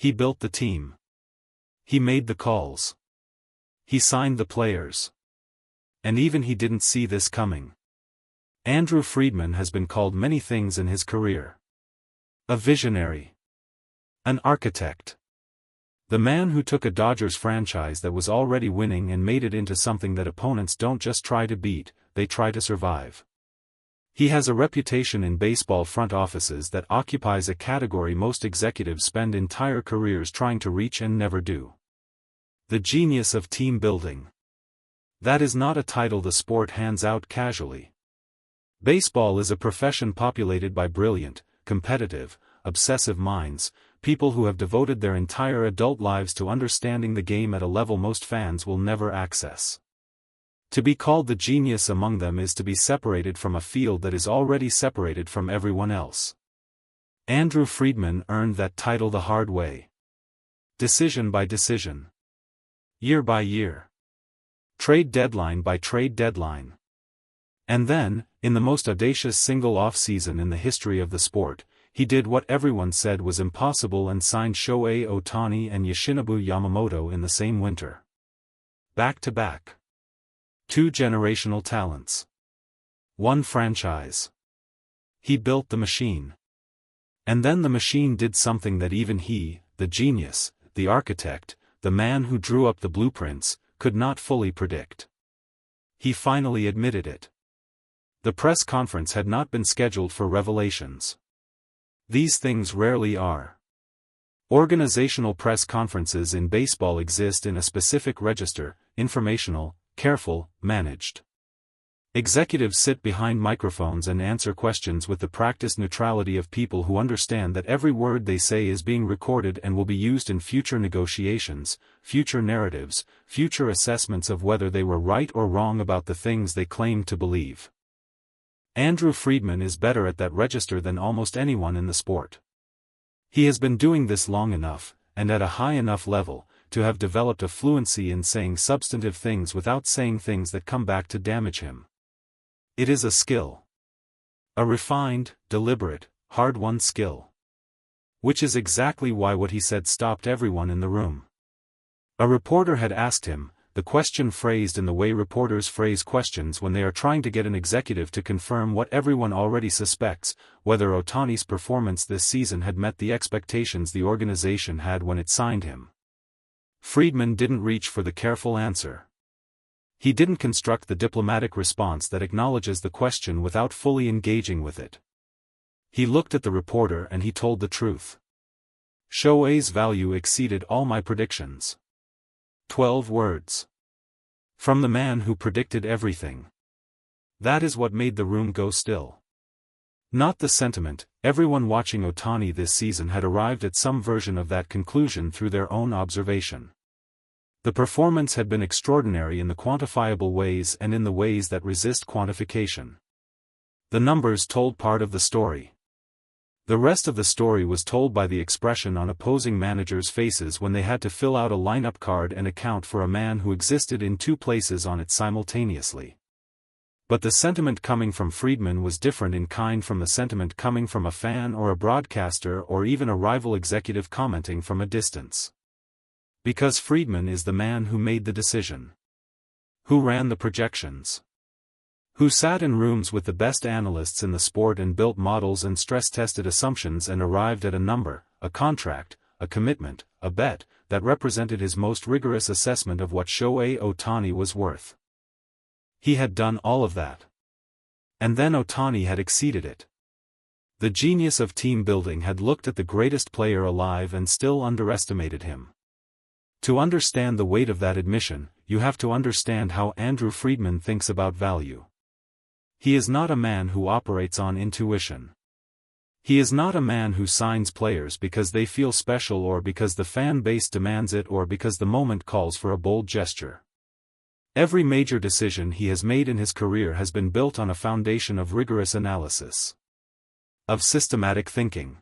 He built the team. He made the calls. He signed the players. And even he didn't see this coming. Andrew Friedman has been called many things in his career. A visionary. An architect. The man who took a Dodgers franchise that was already winning and made it into something that opponents don't just try to beat, they try to survive. He has a reputation in baseball front offices that occupies a category most executives spend entire careers trying to reach and never do. The genius of team building. That is not a title the sport hands out casually. Baseball is a profession populated by brilliant, competitive, obsessive minds, people who have devoted their entire adult lives to understanding the game at a level most fans will never access. To be called the genius among them is to be separated from a field that is already separated from everyone else. Andrew Friedman earned that title the hard way. Decision by decision. Year by year. Trade deadline by trade deadline. And then, in the most audacious single off-season in the history of the sport, he did what everyone said was impossible and signed Shohei Ohtani and Yoshinobu Yamamoto in the same winter. Back to back. 2 generational talents. 1 franchise. He built the machine. And then the machine did something that even he, the genius, the architect, the man who drew up the blueprints, could not fully predict. He finally admitted it. The press conference had not been scheduled for revelations. These things rarely are. Organizational press conferences in baseball exist in a specific register, informational, careful, managed. Executives sit behind microphones and answer questions with the practiced neutrality of people who understand that every word they say is being recorded and will be used in future negotiations, future narratives, future assessments of whether they were right or wrong about the things they claimed to believe. Andrew Friedman is better at that register than almost anyone in the sport. He has been doing this long enough, and at a high enough level, to have developed a fluency in saying substantive things without saying things that come back to damage him. It is a skill. A refined, deliberate, hard-won skill. Which is exactly why what he said stopped everyone in the room. A reporter had asked him, the question phrased in the way reporters phrase questions when they are trying to get an executive to confirm what everyone already suspects, whether Ohtani's performance this season had met the expectations the organization had when it signed him. Friedman didn't reach for the careful answer. He didn't construct the diplomatic response that acknowledges the question without fully engaging with it. He looked at the reporter and he told the truth. Shohei's value exceeded all my predictions. 12 words. From the man who predicted everything. That is what made the room go still. Not the sentiment, everyone watching Ohtani this season had arrived at some version of that conclusion through their own observation. The performance had been extraordinary in the quantifiable ways and in the ways that resist quantification. The numbers told part of the story. The rest of the story was told by the expression on opposing managers' faces when they had to fill out a lineup card and account for a man who existed in 2 places on it simultaneously. But the sentiment coming from Friedman was different in kind from the sentiment coming from a fan or a broadcaster or even a rival executive commenting from a distance. Because Friedman is the man who made the decision. Who ran the projections. Who sat in rooms with the best analysts in the sport and built models and stress-tested assumptions and arrived at a number, a contract, a commitment, a bet, that represented his most rigorous assessment of what Shohei Ohtani was worth. He had done all of that. And then Ohtani had exceeded it. The genius of team building had looked at the greatest player alive and still underestimated him. To understand the weight of that admission, you have to understand how Andrew Friedman thinks about value. He is not a man who operates on intuition. He is not a man who signs players because they feel special or because the fan base demands it or because the moment calls for a bold gesture. Every major decision he has made in his career has been built on a foundation of rigorous analysis. Of systematic thinking.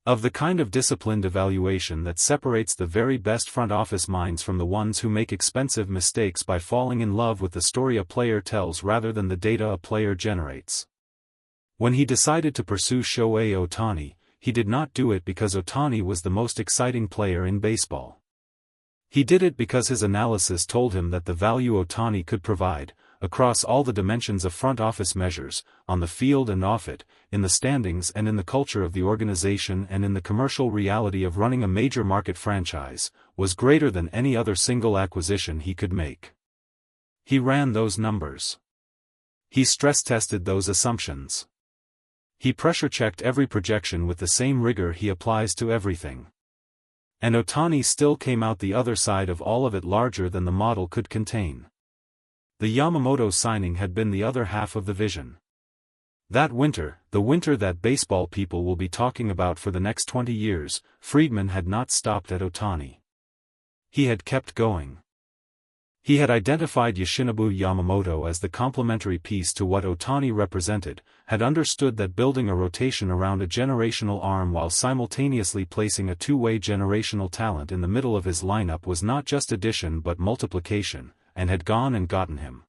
Of the kind of disciplined evaluation that separates the very best front office minds from the ones who make expensive mistakes by falling in love with the story a player tells rather than the data a player generates. When he decided to pursue Shohei Ohtani, he did not do it because Ohtani was the most exciting player in baseball. He did it because his analysis told him that the value Ohtani could provide, across all the dimensions of front office measures, on the field and off it, in the standings and in the culture of the organization and in the commercial reality of running a major market franchise, was greater than any other single acquisition he could make. He ran those numbers. He stress-tested those assumptions. He pressure-checked every projection with the same rigor he applies to everything. And Ohtani still came out the other side of all of it larger than the model could contain. The Yamamoto signing had been the other half of the vision. That winter, the winter that baseball people will be talking about for the next 20 years, Friedman had not stopped at Ohtani. He had kept going. He had identified Yoshinobu Yamamoto as the complementary piece to what Ohtani represented, had understood that building a rotation around a generational arm while simultaneously placing a two-way generational talent in the middle of his lineup was not just addition but multiplication, and had gone and gotten him.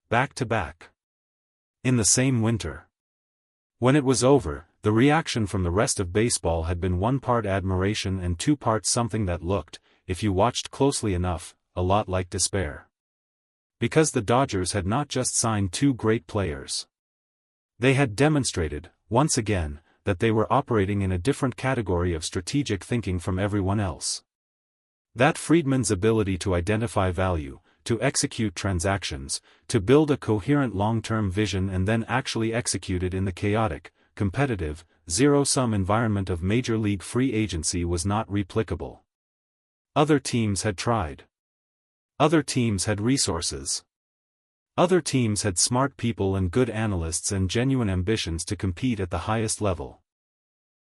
Back to back. In the same winter. When it was over, the reaction from the rest of baseball had been 1 part admiration and 2 parts something that looked, if you watched closely enough, a lot like despair. Because the Dodgers had not just signed 2 great players. They had demonstrated, once again, that they were operating in a different category of strategic thinking from everyone else. That Friedman's ability to identify value, to execute transactions, to build a coherent long-term vision and then actually execute it in the chaotic, competitive, zero-sum environment of Major League free agency was not replicable. Other teams had tried. Other teams had resources. Other teams had smart people and good analysts and genuine ambitions to compete at the highest level.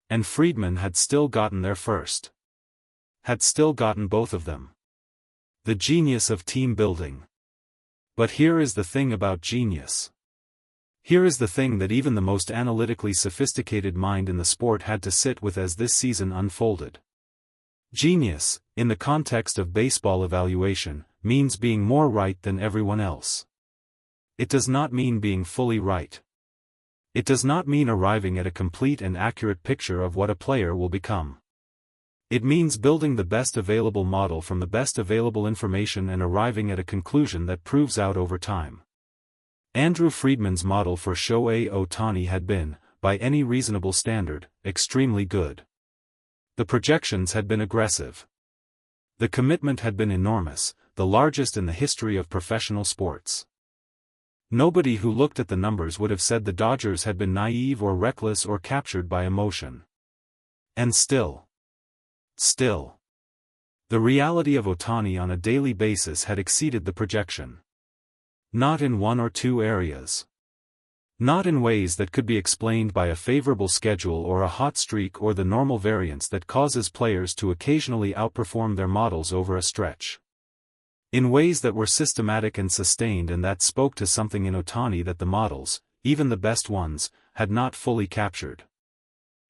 And Friedman had still gotten there first. Had still gotten both of them. The genius of team building. But here is the thing about genius. Here is the thing that even the most analytically sophisticated mind in the sport had to sit with as this season unfolded. Genius, in the context of baseball evaluation, means being more right than everyone else. It does not mean being fully right. It does not mean arriving at a complete and accurate picture of what a player will become. It means building the best available model from the best available information and arriving at a conclusion that proves out over time. Andrew Friedman's model for Shohei Ohtani had been, by any reasonable standard, extremely good. The projections had been aggressive. The commitment had been enormous, the largest in the history of professional sports. Nobody who looked at the numbers would have said the Dodgers had been naive or reckless or captured by emotion. And still, the reality of Ohtani on a daily basis had exceeded the projection. Not in 1 or 2 areas. Not in ways that could be explained by a favorable schedule or a hot streak or the normal variance that causes players to occasionally outperform their models over a stretch. In ways that were systematic and sustained and that spoke to something in Ohtani that the models, even the best ones, had not fully captured.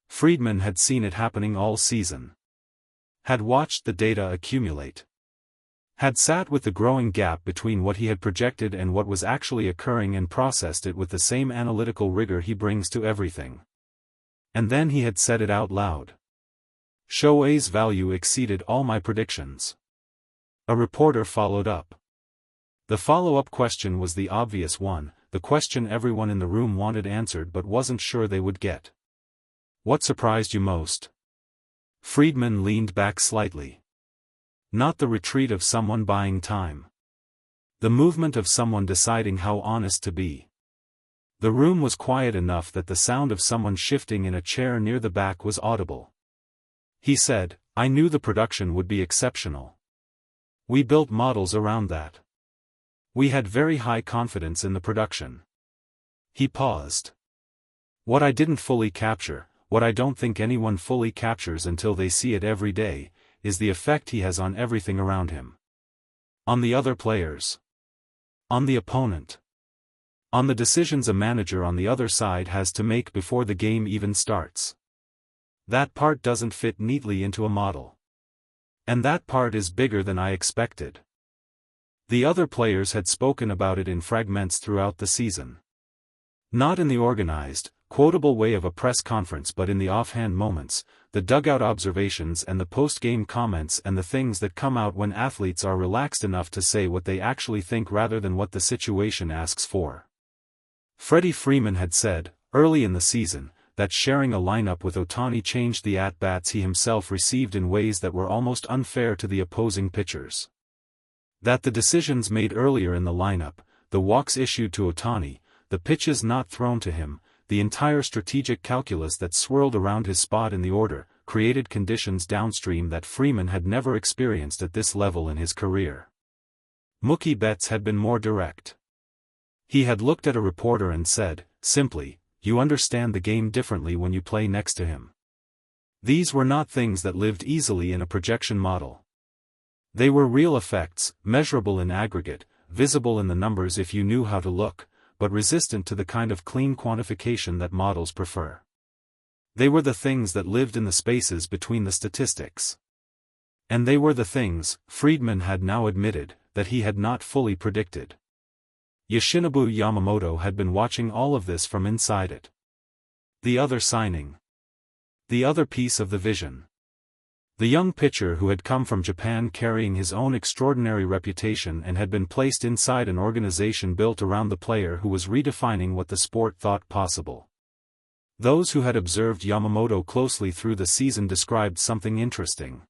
Friedman had seen it happening all season. Had watched the data accumulate. Had sat with the growing gap between what he had projected and what was actually occurring and processed it with the same analytical rigor he brings to everything. And then he had said it out loud. Shohei's value exceeded all my predictions. A reporter followed up. The follow-up question was the obvious one, the question everyone in the room wanted answered but wasn't sure they would get. What surprised you most? Friedman leaned back slightly. Not the retreat of someone buying time. The movement of someone deciding how honest to be. The room was quiet enough that the sound of someone shifting in a chair near the back was audible. He said, I knew the production would be exceptional. We built models around that. We had very high confidence in the production. He paused. What I didn't fully capture, what I don't think anyone fully captures until they see it every day, is the effect he has on everything around him. On the other players. On the opponent. On the decisions a manager on the other side has to make before the game even starts. That part doesn't fit neatly into a model. And that part is bigger than I expected. The other players had spoken about it in fragments throughout the season. Not in the organized, quotable way of a press conference, but in the offhand moments, the dugout observations and the post-game comments and the things that come out when athletes are relaxed enough to say what they actually think rather than what the situation asks for. Freddie Freeman had said, early in the season, that sharing a lineup with Ohtani changed the at-bats he himself received in ways that were almost unfair to the opposing pitchers. That the decisions made earlier in the lineup, the walks issued to Ohtani, the pitches not thrown to him, the entire strategic calculus that swirled around his spot in the order, created conditions downstream that Freeman had never experienced at this level in his career. Mookie Betts had been more direct. He had looked at a reporter and said, simply, "You understand the game differently when you play next to him." These were not things that lived easily in a projection model. They were real effects, measurable in aggregate, visible in the numbers if you knew how to look, but resistant to the kind of clean quantification that models prefer. They were the things that lived in the spaces between the statistics. And they were the things, Friedman had now admitted, that he had not fully predicted. Yoshinobu Yamamoto had been watching all of this from inside it. The other signing. The other piece of the vision. The young pitcher who had come from Japan carrying his own extraordinary reputation and had been placed inside an organization built around the player who was redefining what the sport thought possible. Those who had observed Yamamoto closely through the season described something interesting.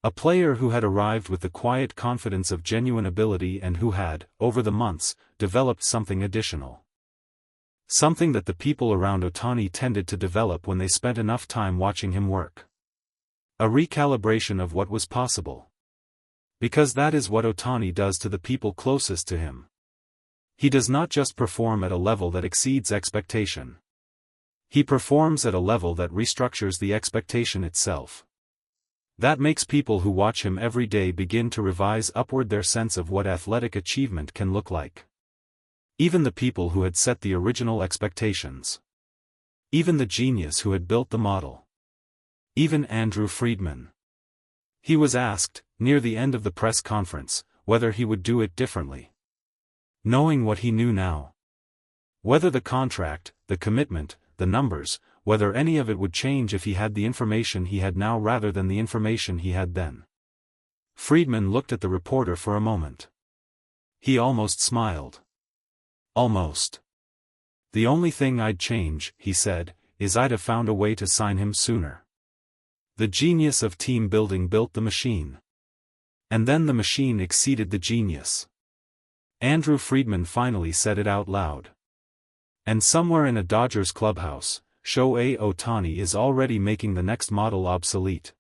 A player who had arrived with the quiet confidence of genuine ability and who had, over the months, developed something additional. Something that the people around Ohtani tended to develop when they spent enough time watching him work. A recalibration of what was possible. Because that is what Ohtani does to the people closest to him. He does not just perform at a level that exceeds expectation. He performs at a level that restructures the expectation itself. That makes people who watch him every day begin to revise upward their sense of what athletic achievement can look like. Even the people who had set the original expectations. Even the genius who had built the model. Even Andrew Friedman. He was asked, near the end of the press conference, whether he would do it differently. Knowing what he knew now. Whether the contract, the commitment, the numbers, whether any of it would change if he had the information he had now rather than the information he had then. Friedman looked at the reporter for a moment. He almost smiled. Almost. "The only thing I'd change," he said, "is I'd have found a way to sign him sooner." The genius of team building built the machine. And then the machine exceeded the genius. Andrew Friedman finally said it out loud. And somewhere in a Dodgers clubhouse, Shohei Ohtani is already making the next model obsolete.